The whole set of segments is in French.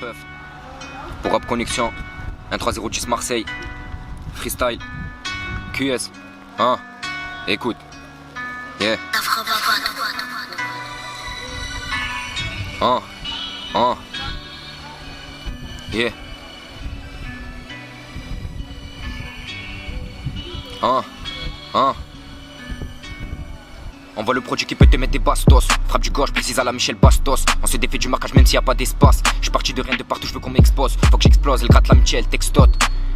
Puff. Pour Rap Connexion, 13010 Marseille, Freestyle, QS, hein, écoute, yeah. Yeah. On voit le produit qui peut te mettre des bastos. Frappe du gauche, précise à la Michel Bastos. On se défait du marquage même s'il n'y a pas d'espace. Je suis parti de rien de partout, je veux qu'on m'expose. Faut que j'explose, elle gratte l'amitié, elle textote.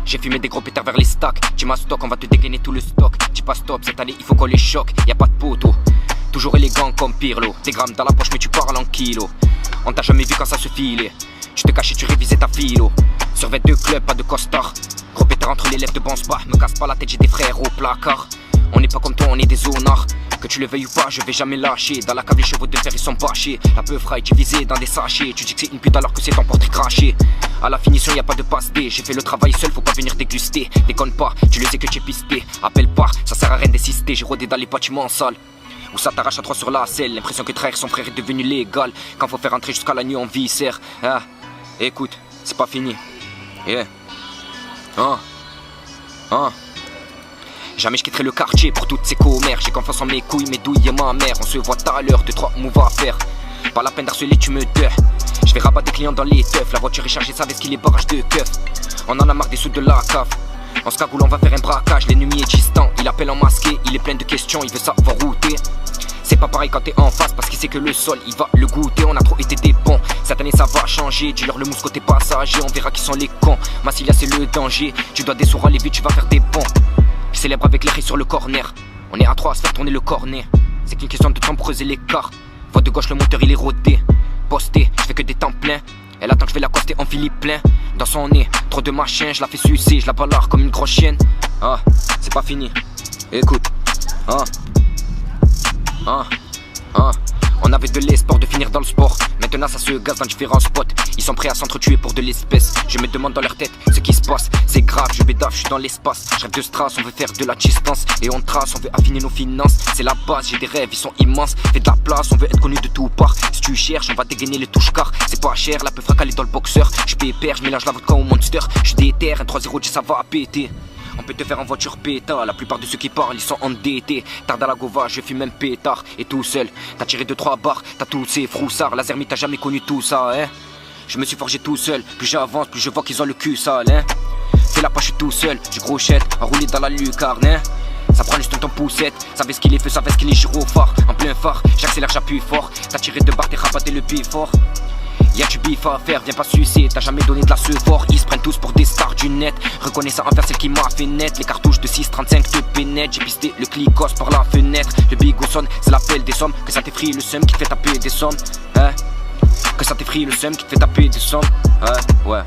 J'ai fumé des gros pétards vers les stacks. Tu m'as stock, on va te dégainer tout le stock. Dis pas stop, cette année il faut qu'on les choque. Y'a pas de poteau, toujours élégant comme Pirlo. Des grammes dans la poche mais tu parles en kilos. On t'a jamais vu quand ça se filait. Tu te cachais, tu révisais ta philo. Survêt de club, pas de costard. Gros pétard entre les lèvres de bon spa. Me casse pas la tête, j'ai des frères au placard. On n'est pas comme toi, on est des honnards. Que tu le veuilles ou pas, je vais jamais lâcher. Dans la cave, les chevaux de fer, ils sont bâchés. La peu fraîche divisée dans des sachets. Tu dis que c'est une pute alors que c'est ton portrait craché. À la finition, y a pas de passe D. J'ai fait le travail seul, faut pas venir déguster. Déconne pas, tu le sais que tu es pisté. Appelle pas, ça sert à rien d'insister. J'ai rodé dans les bâtiments sales. Où ça t'arrache à 3 sur la selle. L'impression que trahir son frère est devenu légal. Quand faut faire entrer jusqu'à la nuit, on viscère. Ah, écoute, c'est pas fini. Yeah. Jamais je quitterai le quartier pour toutes ces commères. J'ai confiance en mes couilles, mes douilles et ma mère. On se voit tout à l'heure, 2-3 moves à faire. Pas la peine d'harceler, tu me deurs. Je vais rabattre des clients dans les teufs. La voiture est chargée, ça veste qu'il est barrage de keuf. On en a marre des sous de la cave. On se cagoule, on va faire un braquage. L'ennemi est distant, il appelle en masqué. Il est plein de questions, il veut savoir où t'es. C'est pas pareil quand t'es en face parce qu'il sait que le sol il va le goûter. On a trop été des bons, cette année ça va changer. Dis-leur le mousse côté passager, on verra qui sont les cons. Massilia c'est le danger, tu dois des sourds aller vite, tu vas faire des bons. Je célèbre avec les sur le corner. On est à 3 à se faire tourner le cornet. C'est qu'une question de temps pour creuser l'écart. Voie de gauche le moteur il est rodé. Posté, je fais que des temps pleins. Elle attend que je vais l'accoster en Philippe plein. Dans son nez, trop de machin, je la fais sucer, je la balarde comme une grosse chienne. Ah, c'est pas fini. Écoute, on avait de l'espoir de finir dans le sport. Maintenant ça se gaze dans différents spots. Ils sont prêts à s'entretuer pour de l'espèce. Je me demande dans leur tête ce qui se passe. C'est grave, je bédave, je suis dans l'espace. Je rêve de strass, on veut faire de la distance. Et on trace, on veut affiner nos finances. C'est la base, j'ai des rêves, ils sont immenses. Fais de la place, on veut être connu de tout part. Si tu cherches, on va dégainer les touches car c'est pas cher, la peu fracalée dans le boxeur. Je pépère, je mélange la vodka au monster. Je déterre, un 3-0 ça va péter. On peut te faire en voiture pétard, la plupart de ceux qui parlent ils sont endettés. Tarde à la gova, je fume même pétard et tout seul. T'as tiré 2-3 barres, t'as tous ces froussards. La zermite t'as jamais connu tout ça, hein. Je me suis forgé tout seul, plus j'avance, plus je vois qu'ils ont le cul sale, hein. Fais la poche tout seul, j'ai grochette, enroulé dans la lucarne, hein. Ça prend juste un temps poussette, savez ce qu'il est feu, savez ce qu'il est gyrophare. En plein phare, j'accélère, j'appuie fort. T'as tiré 2 barres, t'es rabatté le bif fort. Y'a du bif à faire, viens pas sucer, t'as jamais donné de la sephore. Ils se prennent tous pour des stars du net. Reconnaissant envers celle qui m'a fait net. Les cartouches de 6,35 te pénètrent. J'ai pisté le clicos par la fenêtre. Le bigot sonne, c'est l'appel des sommes. Que ça t'effraie le seum qui te fait taper des sommes, hein. Que ça t'effraie le seum qui te fait taper des sommes, ouais.